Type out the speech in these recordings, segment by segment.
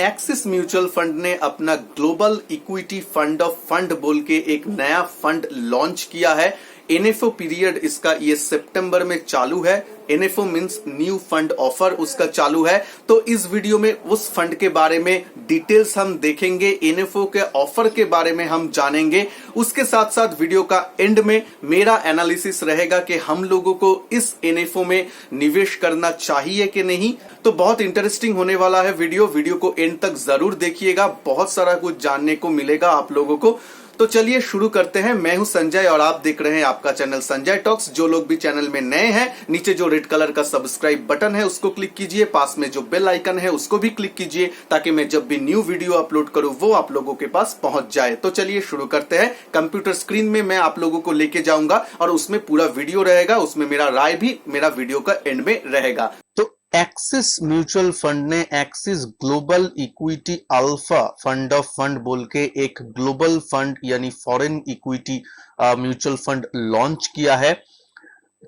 Axis mutual fund ने अपना global equity fund of fund बोल के एक नया फंड लॉन्च किया है। एनएफओ पीरियड इसका ये सितंबर में चालू है। NFO means new fund offer उसका चालू है। तो इस वीडियो में उस फंड के बारे में डिटेल्स हम देखेंगे, एनएफओ के ऑफर के बारे में हम जानेंगे। उसके साथ साथ वीडियो का एंड में मेरा एनालिसिस रहेगा कि हम लोगों को इस एनएफओ में निवेश करना चाहिए कि नहीं। तो बहुत इंटरेस्टिंग होने वाला है वीडियो को एंड तक जरूर देखिएगा, बहुत सारा कुछ जानने को मिलेगा आप लोगों को। तो चलिए शुरू करते हैं। मैं हूं संजय और आप देख रहे हैं आपका चैनल संजय टॉक्स। जो लोग भी चैनल में नए हैं, नीचे जो रेड कलर का सब्सक्राइब बटन है उसको क्लिक कीजिए, पास में जो बेल आइकन है उसको भी क्लिक कीजिए, ताकि मैं जब भी न्यू वीडियो अपलोड करूं वो आप लोगों के पास पहुंच जाए। तो चलिए शुरू करते हैं। कंप्यूटर स्क्रीन में मैं आप लोगों को लेके जाऊंगा और उसमें पूरा वीडियो रहेगा, उसमें मेरा राय भी मेरा वीडियो का एंड में रहेगा। तो एक्सिस म्यूचुअल फंड ने axis global equity alpha fund of fund बोल के एक ग्लोबल फंड यानी foreign equity mutual fund launch किया है।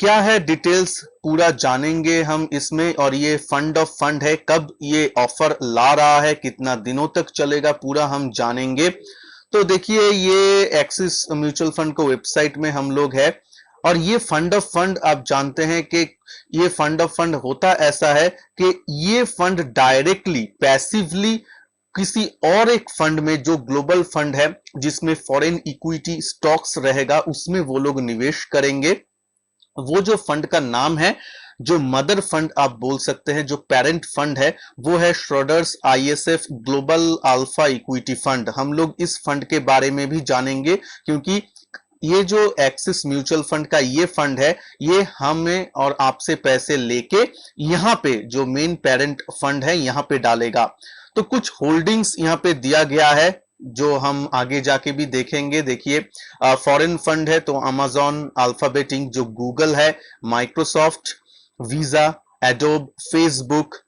क्या है डिटेल्स पूरा जानेंगे हम इसमें, और ये फंड ऑफ फंड है, कब ये ऑफर ला रहा है, कितना दिनों तक चलेगा, पूरा हम जानेंगे। तो देखिए, ये एक्सिस म्यूचुअल फंड को वेबसाइट में हम लोग है, और ये फंड ऑफ फंड आप जानते हैं कि ये फंड ऑफ फंड होता ऐसा है कि ये फंड डायरेक्टली पैसिवली किसी और एक फंड में, जो ग्लोबल फंड है जिसमें फॉरेन इक्विटी स्टॉक्स रहेगा, उसमें वो लोग निवेश करेंगे। वो जो फंड का नाम है, जो मदर फंड आप बोल सकते हैं, जो पेरेंट फंड है, वो है Schroders ISF global alpha equity fund. हम लोग इस फंड के बारे में भी जानेंगे, क्योंकि ये जो एक्सिस म्यूचुअल फंड का ये फंड है, ये हमें और आपसे पैसे लेके यहां पे जो मेन पेरेंट फंड है यहां पे डालेगा। तो कुछ होल्डिंग्स यहां पे दिया गया है जो हम आगे जाके भी देखेंगे। देखिए, फॉरेन फंड है तो अमेजॉन, अल्फाबेट इंक जो गूगल है, माइक्रोसॉफ्ट, वीजा, एडोब, फेसबुक,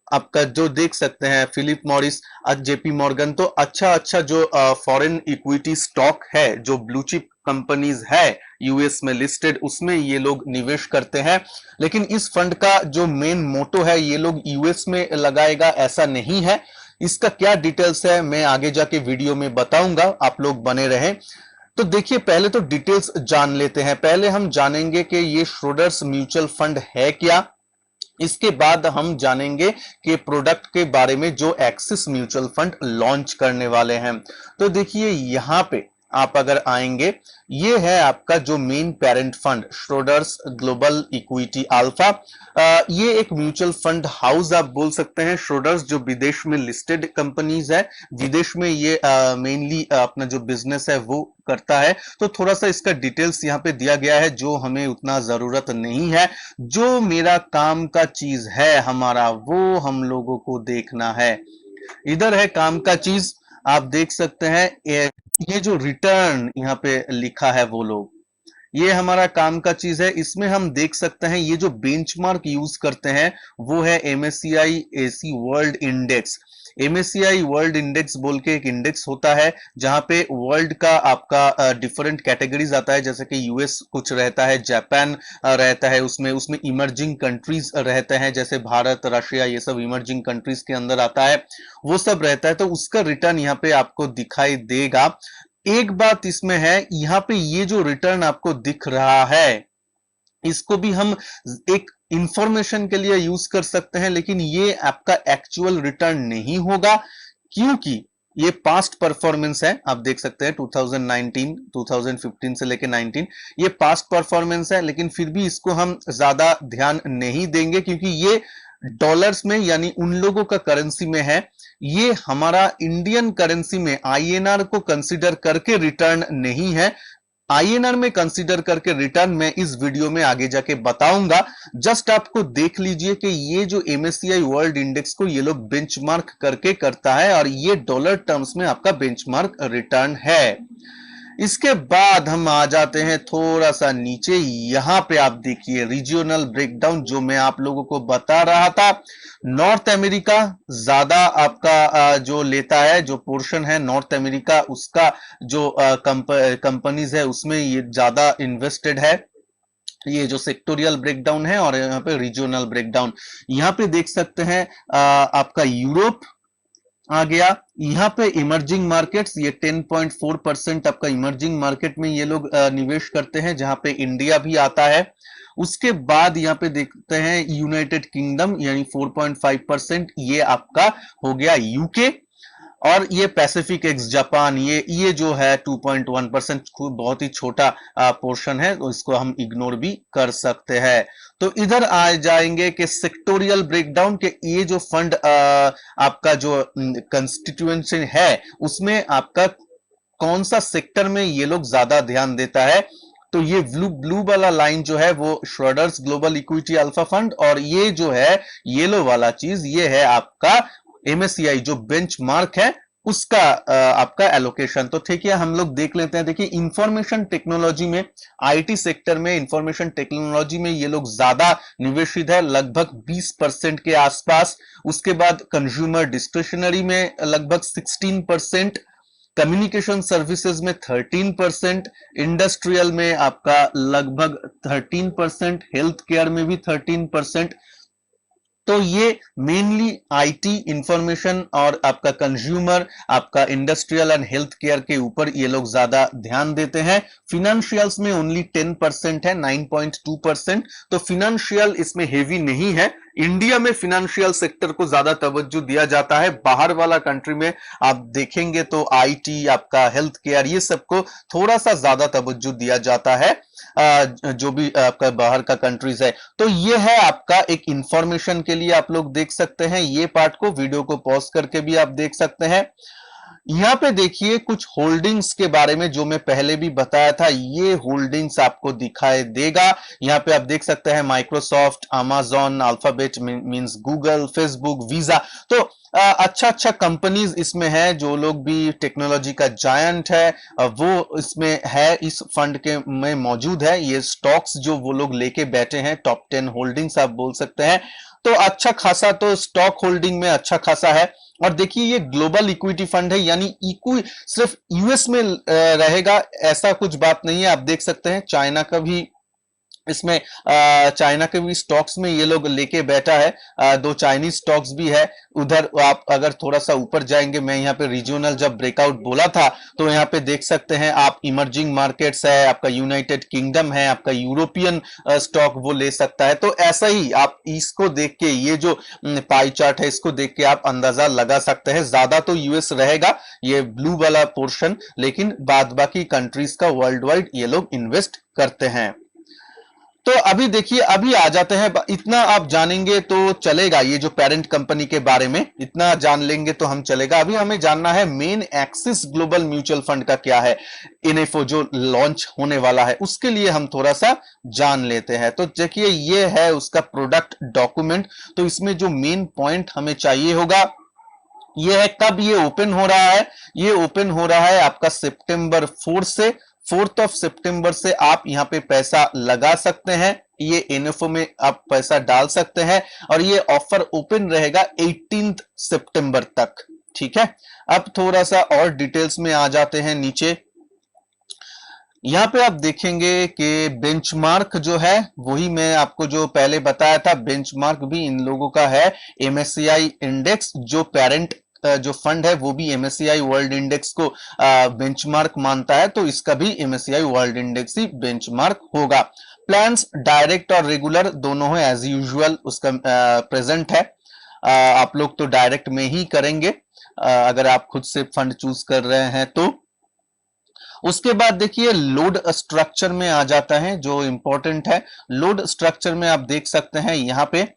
आपका जो देख सकते हैं फिलिप मॉरिस, जेपी मॉर्गन। तो अच्छा जो फॉरेन इक्विटी स्टॉक है, जो ब्लू चिप कंपनीज है यूएस में लिस्टेड, उसमें ये लोग निवेश करते हैं। लेकिन इस फंड का जो मेन मोटो है, ये लोग यूएस में लगाएगा ऐसा नहीं है। इसका क्या डिटेल्स है मैं आगे जाके वीडियो में बताऊंगा, आप लोग बने रहें। तो देखिए, पहले तो डिटेल्स जान लेते हैं। पहले हम जानेंगे कि ये श्रोडर्स म्यूचुअल फंड है क्या। इसके बाद हम जानेंगे कि प्रोडक्ट के बारे में जो एक्सिस म्यूचुअल फंड लॉन्च करने वाले हैं। तो देखिए, यहां पे आप अगर आएंगे, ये है आपका जो main parent fund Schroders global equity alpha. ये एक म्यूचुअल फंड हाउस आप बोल सकते हैं। श्रोडर्स जो विदेश में लिस्टेड कंपनीज है, विदेश में ये मेनली अपना जो बिजनेस है वो करता है। तो थोड़ा सा इसका डिटेल्स यहाँ पे दिया गया है, जो हमें उतना जरूरत नहीं है। जो मेरा काम का चीज है हमारा, वो हम लोगों को देखना है। इधर है काम का चीज, आप देख सकते हैं। ये जो रिटर्न यहाँ पे लिखा है, वो लोग, ये हमारा काम का चीज है। इसमें हम देख सकते हैं ये जो बेंचमार्क यूज करते हैं वो है MSCI AC world index. MSCI world index बोल के एक इंडेक्स होता है, जहां पे वर्ल्ड का आपका डिफरेंट कैटेगरीज आता है। जैसे कि यूएस कुछ रहता है, जापान रहता है, उसमें इमर्जिंग कंट्रीज रहते हैं, जैसे भारत, रशिया, ये सब इमर्जिंग कंट्रीज के अंदर आता है, वो सब रहता है। तो उसका रिटर्न यहाँ पे आपको दिखाई देगा। एक बात इसमें है, यहां पे ये जो रिटर्न आपको दिख रहा है, इसको भी हम एक इंफॉर्मेशन के लिए यूज कर सकते हैं, लेकिन ये आपका एक्चुअल रिटर्न नहीं होगा, क्योंकि ये पास्ट परफॉर्मेंस है। आप देख सकते हैं 2019, 2015 से लेके 19, ये पास्ट परफॉर्मेंस है। लेकिन फिर भी इसको हम ज्यादा ध्यान नहीं देंगे, क्योंकि ये डॉलर्स में यानी उन लोगों का करेंसी में है। ये हमारा इंडियन करेंसी में आईएनआर को कंसीडर करके रिटर्न नहीं है। आईएनआर में कंसीडर करके रिटर्न मैं इस वीडियो में आगे जाके बताऊंगा। जस्ट आपको देख लीजिए कि ये जो एमएससीआई वर्ल्ड इंडेक्स को ये लोग बेंचमार्क करके करता है, और ये डॉलर टर्म्स में आपका बेंचमार्क रिटर्न है। इसके बाद हम आ जाते हैं थोड़ा सा नीचे। यहां पे आप देखिए रीजनल ब्रेकडाउन, जो मैं आप लोगों को बता रहा था। नॉर्थ अमेरिका ज्यादा आपका जो लेता है, जो पोर्शन है नॉर्थ अमेरिका, उसका जो कंपनीज है उसमें ये ज्यादा इन्वेस्टेड है। ये जो सेक्टोरियल ब्रेकडाउन है, और यहाँ पे रीजनल ब्रेकडाउन। यहाँ पे देख सकते हैं आपका यूरोप, आ गया। यहाँ पे इमर्जिंग मार्केट्स, ये 10.4% आपका इमर्जिंग मार्केट में ये लोग निवेश करते हैं, जहां पे इंडिया भी आता है। उसके बाद यहाँ पे देखते हैं यूनाइटेड किंगडम यानी 4.5%, ये आपका हो गया यूके। और ये पैसिफिक एक्स जापान, ये जो है 2.1%, बहुत ही छोटा पोर्शन है, तो इसको हम इग्नोर भी कर सकते हैं। तो इधर आ जाएंगे कि सेक्टोरियल ब्रेकडाउन के ये जो फंड आपका जो कंस्टिट्यूएंसी है उसमें आपका कौन सा सेक्टर में ये लोग ज्यादा ध्यान देता है। तो ये ब्लू ब्लू वाला लाइन जो है वो श्रोडर्स ग्लोबल इक्विटी अल्फा फंड, और ये जो है येलो वाला चीज ये है आपका एमएससीआई जो बेंचमार्क है उसका आपका एलोकेशन। तो ठीक है, हम लोग देख लेते हैं। देखिए इंफॉर्मेशन टेक्नोलॉजी में, आईटी सेक्टर में, इंफॉर्मेशन टेक्नोलॉजी में ये लोग ज्यादा निवेशित है, लगभग 20% के आसपास। उसके बाद कंज्यूमर डिस्क्रिशनरी में लगभग 16%, कम्युनिकेशन सर्विसेज में 13%, इंडस्ट्रियल में आपका लगभग 13%, हेल्थ केयर में भी 13%। तो ये मेनली आईटी, इंफॉर्मेशन और आपका कंज्यूमर, आपका इंडस्ट्रियल एंड हेल्थ केयर के ऊपर ये लोग ज्यादा ध्यान देते हैं। फिनेंशियल्स में ओनली 10% है, 9.2%। तो फिनेंशियल इसमें हेवी नहीं है। इंडिया में फिनेंशियल सेक्टर को ज्यादा तवज्जो दिया जाता है, बाहर वाला कंट्री में आप देखेंगे तो आईटी, आपका हेल्थ केयर, ये सबको थोड़ा सा ज्यादा तवज्जो दिया जाता है जो भी आपका बाहर का कंट्रीज है। तो ये है आपका एक इंफॉर्मेशन के लिए, आप लोग देख सकते हैं ये पार्ट को, वीडियो को पॉज करके भी आप देख सकते हैं। यहां पे देखिए कुछ होल्डिंग्स के बारे में जो मैं पहले भी बताया था, ये होल्डिंग्स आपको दिखाई देगा। यहां पे आप देख सकते हैं Microsoft, Amazon, alphabet means Google, Facebook, visa. तो अच्छा अच्छा कंपनीज इसमें है, जो लोग भी टेक्नोलॉजी का जायंट है वो इसमें है, इस फंड के में मौजूद है। ये स्टॉक्स जो वो लोग लेके बैठे हैं, टॉप 10 होल्डिंग्स आप बोल सकते हैं। तो अच्छा खासा तो स्टॉक होल्डिंग में अच्छा खासा है। और देखिए ये ग्लोबल इक्विटी फंड है, यानी इक्वी सिर्फ यूएस में रहेगा ऐसा कुछ बात नहीं है। आप देख सकते हैं चाइना का भी इसमें, चाइना के भी स्टॉक्स में ये लोग लेके बैठा है, दो चाइनीज स्टॉक्स भी है उधर। आप अगर थोड़ा सा ऊपर जाएंगे, मैं यहाँ पे रीजनल जब ब्रेकआउट बोला था तो यहाँ पे देख सकते हैं आप इमर्जिंग मार्केट्स है, आपका यूनाइटेड किंगडम है, आपका यूरोपियन स्टॉक वो ले सकता है। तो ऐसा ही आप इसको देख के, ये जो पाई चार्ट है इसको देख के आप अंदाजा लगा सकते हैं। ज्यादा तो यूएस रहेगा ये ब्लू वाला पोर्शन, लेकिन बाद बाकी कंट्रीज का वर्ल्ड वाइड ये लोग इन्वेस्ट करते हैं। तो अभी देखिए, अभी आ जाते हैं, इतना आप जानेंगे तो चलेगा, ये जो पेरेंट कंपनी के बारे में इतना जान लेंगे तो हम चलेगा। अभी हमें जानना है main axis global mutual fund का क्या है, एनएफओ जो लॉन्च होने वाला है, उसके लिए हम थोड़ा सा जान लेते हैं। तो देखिए ये है उसका प्रोडक्ट डॉक्यूमेंट। तो इसमें जो मेन पॉइंट हमें चाहिए होगा ये है कब ये ओपन हो रहा है। ये ओपन हो रहा है आपका सितंबर 4 से, 4th ऑफ सितंबर से आप यहां पे पैसा लगा सकते हैं, ये एनएफओ में आप पैसा डाल सकते हैं। और ये ऑफर ओपन रहेगा 18 सितंबर तक। ठीक है, अब थोड़ा सा और डिटेल्स में आ जाते हैं नीचे। यहां पे आप देखेंगे कि बेंचमार्क जो है, वही मैं आपको जो पहले बताया था, बेंचमार्क भी इन लोगों का है। एमएससीआई इंडेक्स जो पेरेंट जो फंड है वो भी एमएससीआई वर्ल्ड इंडेक्स को बेंचमार्क मानता है, तो इसका भी एमएससीआई वर्ल्ड इंडेक्स ही बेंचमार्क होगा। प्लान्स डायरेक्ट और रेगुलर दोनों है, एज यूजुअल उसका प्रेजेंट है। आप लोग तो डायरेक्ट में ही करेंगे अगर आप खुद से फंड चूज कर रहे हैं तो। उसके बाद देखिए लोड स्ट्रक्चर में आ जाता है जो इंपॉर्टेंट है। लोड स्ट्रक्चर में आप देख सकते हैं यहां पे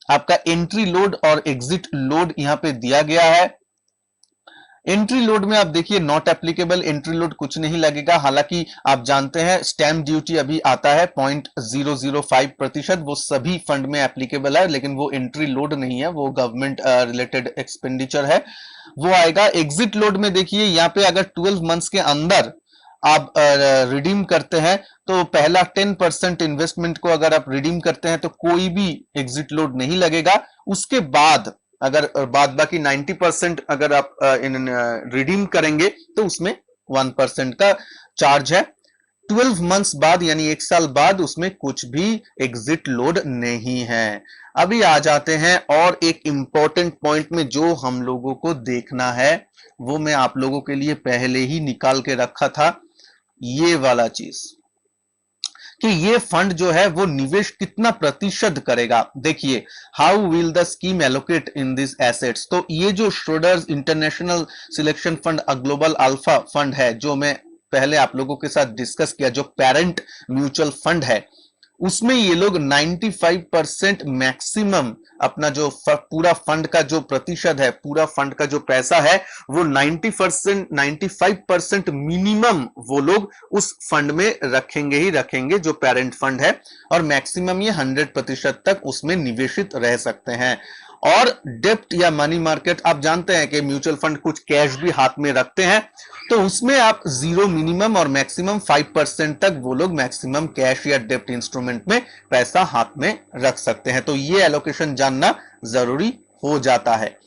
आपका एंट्री लोड और एग्जिट लोड यहां पे दिया गया है। एंट्री लोड में आप देखिए नॉट एप्लीकेबल, एंट्री लोड कुछ नहीं लगेगा। हालांकि आप जानते हैं स्टैंप ड्यूटी अभी आता है 0.005%, वो सभी फंड में एप्लीकेबल है, लेकिन वो एंट्री लोड नहीं है, वो गवर्नमेंट रिलेटेड एक्सपेंडिचर है, वो आएगा। एग्जिट लोड में देखिए यहाँ पे अगर 12 मंथ्स के अंदर आप रिडीम करते हैं तो पहला 10% इन्वेस्टमेंट को अगर आप रिडीम करते हैं तो कोई भी एग्जिट लोड नहीं लगेगा। उसके बाद अगर बाद बाकी 90% अगर आप रिडीम करेंगे तो उसमें 1% का चार्ज है। 12 मंथ्स बाद यानी एक साल बाद उसमें कुछ भी एग्जिट लोड नहीं है। अभी आ जाते हैं और एक इंपॉर्टेंट पॉइंट में जो हम लोगों को देखना है, वो मैं आप लोगों के लिए पहले ही निकाल के रखा था, ये वाला चीज कि ये फंड जो है वो निवेश कितना प्रतिशत करेगा। देखिए, how will the scheme allocate in this assets. तो ये जो Schroders international selection fund global alpha fund है, जो मैं पहले आप लोगों के साथ डिस्कस किया, जो पेरेंट म्यूचुअल फंड है, उसमें ये लोग 95% मैक्सिमम अपना जो पूरा फंड का जो प्रतिशत है, पूरा फंड का जो पैसा है, वो 90% 95% मिनिमम वो लोग उस फंड में रखेंगे ही रखेंगे, जो पेरेंट फंड है, और मैक्सिमम ये 100% तक उसमें निवेशित रह सकते हैं। और डेप्ट या मनी मार्केट, आप जानते हैं कि म्यूचुअल फंड कुछ कैश भी हाथ में रखते हैं, तो उसमें आप 0 मिनिमम और मैक्सिमम 5% तक वो लोग मैक्सिमम कैश या डेप्ट इंस्ट्रूमेंट में पैसा हाथ में रख सकते हैं। तो ये एलोकेशन जानना जरूरी हो जाता है।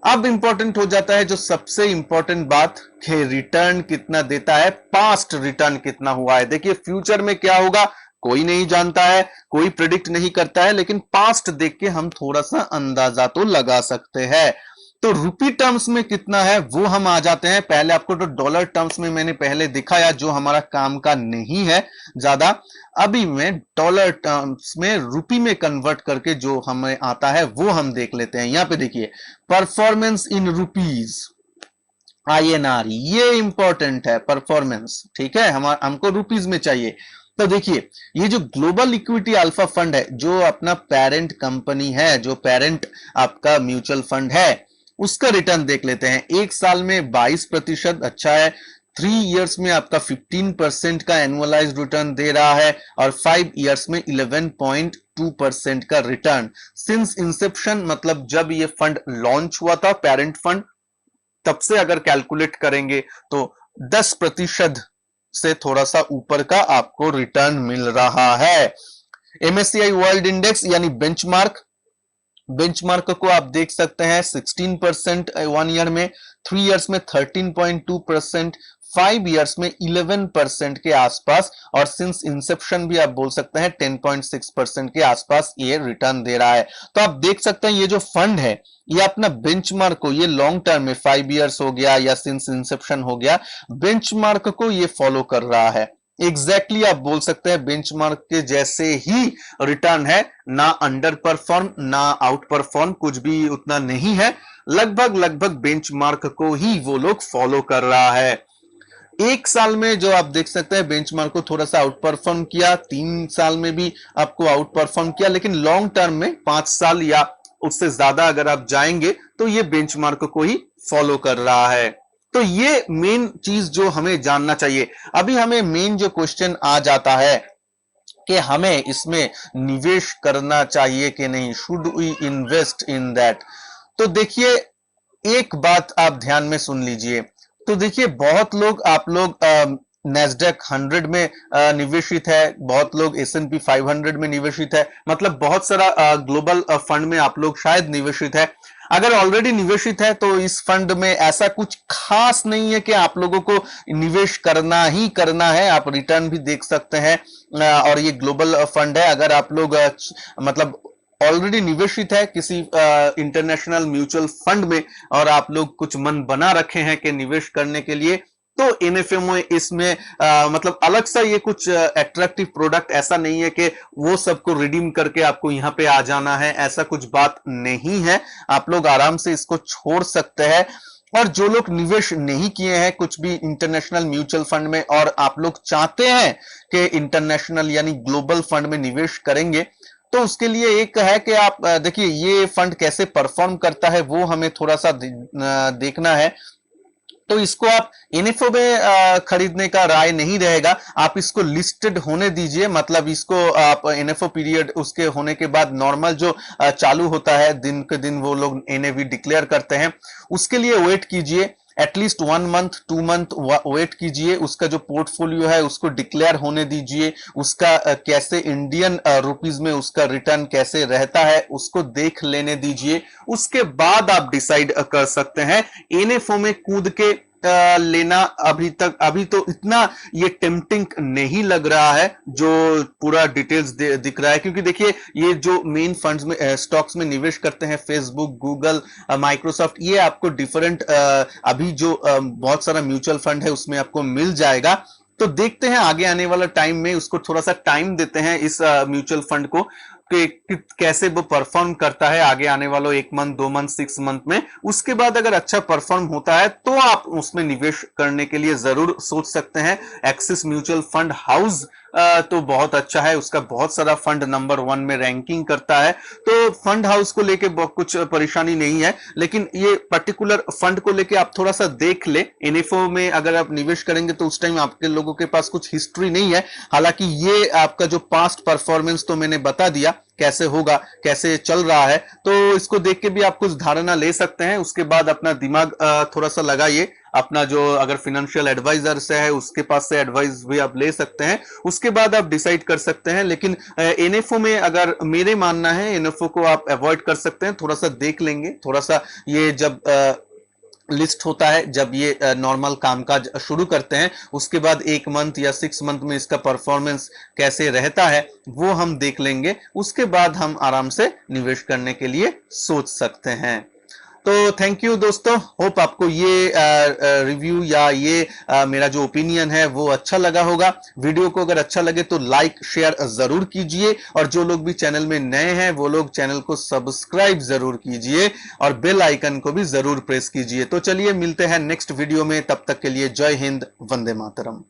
अब इंपॉर्टेंट हो जाता है जो सबसे इंपॉर्टेंट बात, कि रिटर्न कितना देता है, पास्ट रिटर्न कितना हुआ है। देखिए, फ्यूचर में क्या होगा कोई नहीं जानता है, कोई प्रिडिक्ट नहीं करता है, लेकिन पास्ट देख के हम थोड़ा सा अंदाजा तो लगा सकते हैं। तो रुपी टर्म्स में कितना है वो हम आ जाते हैं। पहले आपको तो डॉलर टर्म्स में मैंने पहले दिखाया, जो हमारा काम का नहीं है ज्यादा। अभी मैं डॉलर टर्म्स में रुपी में कन्वर्ट करके जो हमें आता है वो हम देख लेते हैं। यहां पे देखिए, परफॉर्मेंस इन रुपीज, INR, ये इंपॉर्टेंट है परफॉर्मेंस, ठीक है, हमको रुपीज में चाहिए। तो देखिए, ये जो ग्लोबल इक्विटी अल्फा फंड है, जो अपना पेरेंट कंपनी है, जो पेरेंट आपका म्यूचुअल फंड है, उसका रिटर्न देख लेते हैं। एक साल में 22%, अच्छा है। 3 इयर्स में आपका 15% का एनुअलाइज्ड रिटर्न दे रहा है, और 5 इयर्स में 11.2% का रिटर्न। सिंस इंसेप्शन, मतलब जब ये फंड लॉन्च हुआ था, पेरेंट फंड, तब से अगर कैलकुलेट करेंगे तो 10% से थोड़ा सा ऊपर का आपको रिटर्न मिल रहा है। MSCI वर्ल्ड इंडेक्स यानी बेंचमार्क, बेंचमार्क को आप देख सकते हैं 16% 1 ईयर में, 3 इयर्स में 13.2%, 5 इयर्स में 11% के आसपास, और सिंस इंसेप्शन भी आप बोल सकते हैं 10.6% के आसपास ये रिटर्न दे रहा है। तो आप देख सकते हैं ये जो फंड है, ये अपना बेंचमार्क को, ये लॉन्ग टर्म में 5 इयर्स हो गया या सिंस इंसेप्शन हो गया, बेंचमार्क को ये फॉलो कर रहा है। एग्जैक्टली आप बोल सकते हैं बेंचमार्क के जैसे ही रिटर्न है, ना अंडर परफॉर्म ना आउट परफॉर्म, कुछ भी उतना नहीं है, लगभग लगभग बेंचमार्क को ही वो लोग फॉलो कर रहा है। एक साल में जो आप देख सकते हैं बेंचमार्क को थोड़ा सा आउट परफॉर्म किया, 3 साल में भी आपको आउट परफॉर्म किया, लेकिन लॉन्ग टर्म में 5 साल या उससे ज्यादा अगर आप जाएंगे तो ये बेंचमार्क को ही फॉलो कर रहा है। तो ये मेन चीज जो हमें जानना चाहिए। अभी हमें मेन जो क्वेश्चन आ जाता है कि हमें इसमें निवेश करना चाहिए कि नहीं, should we invest in that. तो देखिए, एक बात आप ध्यान में सुन लीजिए। तो देखिए, बहुत लोग, आप लोग नेस्डेक 100 में निवेशित है, बहुत लोग S&P 500 में निवेशित है, मतलब बहुत सारा ग्लोबल फंड में आप लोग शायद निवेशित है। अगर ऑलरेडी निवेशित है तो इस फंड में ऐसा कुछ खास नहीं है कि आप लोगों को निवेश करना ही करना है, आप रिटर्न भी देख सकते हैं। और ये ग्लोबल फंड है, अगर आप लोग मतलब ऑलरेडी निवेशित है किसी इंटरनेशनल म्यूचुअल फंड में, और आप लोग कुछ मन बना रखे हैं कि निवेश करने के लिए, तो NFMO इसमें मतलब अलग सा ये कुछ अट्रैक्टिव प्रोडक्ट ऐसा नहीं है कि वो सबको रिडीम करके आपको यहाँ पे आ जाना है, ऐसा कुछ बात नहीं है। आप लोग आराम से इसको छोड़ सकते हैं। और जो लोग निवेश नहीं किए हैं कुछ भी इंटरनेशनल म्यूचुअल फंड में, और आप लोग चाहते हैं कि इंटरनेशनल यानी ग्लोबल फंड में निवेश करेंगे, तो उसके लिए एक है कि आप देखिए ये फंड कैसे परफॉर्म करता है वो हमें थोड़ा सा देखना है। तो इसको आप NFO में खरीदने का राय नहीं रहेगा, आप इसको लिस्टेड होने दीजिए, मतलब इसको आप NFO पीरियड उसके होने के बाद नॉर्मल जो चालू होता है, दिन के दिन वो लोग NAV डिक्लेयर करते हैं, उसके लिए वेट कीजिए, एटलीस्ट 1 मंथ 2 मंथ वेट कीजिए, उसका जो पोर्टफोलियो है उसको डिक्लेयर होने दीजिए, उसका कैसे इंडियन रुपीज में उसका रिटर्न कैसे रहता है उसको देख लेने दीजिए, उसके बाद आप डिसाइड कर सकते हैं। NFO में कूद के लेना अभी तो इतना ये टेम्पटिंग नहीं लग रहा है जो पूरा डिटेल्स दिख रहा है, क्योंकि देखिए ये जो मेन फंड्स में स्टॉक्स में निवेश करते हैं, फेसबुक, गूगल, माइक्रोसॉफ्ट, ये आपको डिफरेंट अभी जो बहुत सारा म्यूचुअल फंड है उसमें आपको मिल जाएगा। तो देखते हैं आगे आने वाला टाइम में, उसको थोड़ा सा टाइम देते हैं इस म्यूचुअल फंड को कि कैसे वो परफॉर्म करता है आगे आने वालों 1 मंथ, 2 मंथ, 6 मंथ में। उसके बाद अगर अच्छा परफॉर्म होता है तो आप उसमें निवेश करने के लिए जरूर सोच सकते हैं। एक्सिस म्यूचुअल फंड हाउस तो बहुत अच्छा है, उसका बहुत सारा फंड नंबर 1 में रैंकिंग करता है, तो फंड हाउस को लेके कुछ परेशानी नहीं है। लेकिन ये पर्टिकुलर फंड को लेके आप थोड़ा सा देख ले, एनएफओ में अगर आप निवेश करेंगे तो उस टाइम आपके लोगों के पास कुछ हिस्ट्री नहीं है। हालांकि ये आपका जो पास्ट परफॉर्मेंस तो मैंने बता दिया कैसे होगा, कैसे चल रहा है, तो इसको देख के भी आप कुछ धारणा ले सकते हैं। उसके बाद अपना दिमाग थोड़ा सा लगाइए, अपना जो अगर फाइनेंशियल एडवाइजर से है उसके पास से एडवाइस भी आप ले सकते हैं, उसके बाद आप डिसाइड कर सकते हैं। लेकिन एनएफओ में अगर मेरे मानना है, एनएफओ को आप अवॉइड कर सकते हैं, थोड़ा सा देख लेंगे, थोड़ा सा ये जब लिस्ट होता है, जब ये नॉर्मल कामकाज शुरू करते हैं, उसके बाद 1 मंथ या 6 मंथ में इसका परफॉर्मेंस कैसे रहता है वो हम देख लेंगे। उसके बाद हम आराम से निवेश करने के लिए सोच सकते हैं। तो थैंक यू दोस्तों, होप आपको ये रिव्यू या ये मेरा जो ओपिनियन है वो अच्छा लगा होगा। वीडियो को अगर अच्छा लगे तो लाइक शेयर जरूर कीजिए, और जो लोग भी चैनल में नए हैं वो लोग चैनल को सब्सक्राइब जरूर कीजिए और बेल आइकन को भी जरूर प्रेस कीजिए। तो चलिए मिलते हैं नेक्स्ट वीडियो में, तब तक के लिए जय हिंद, वंदे मातरम।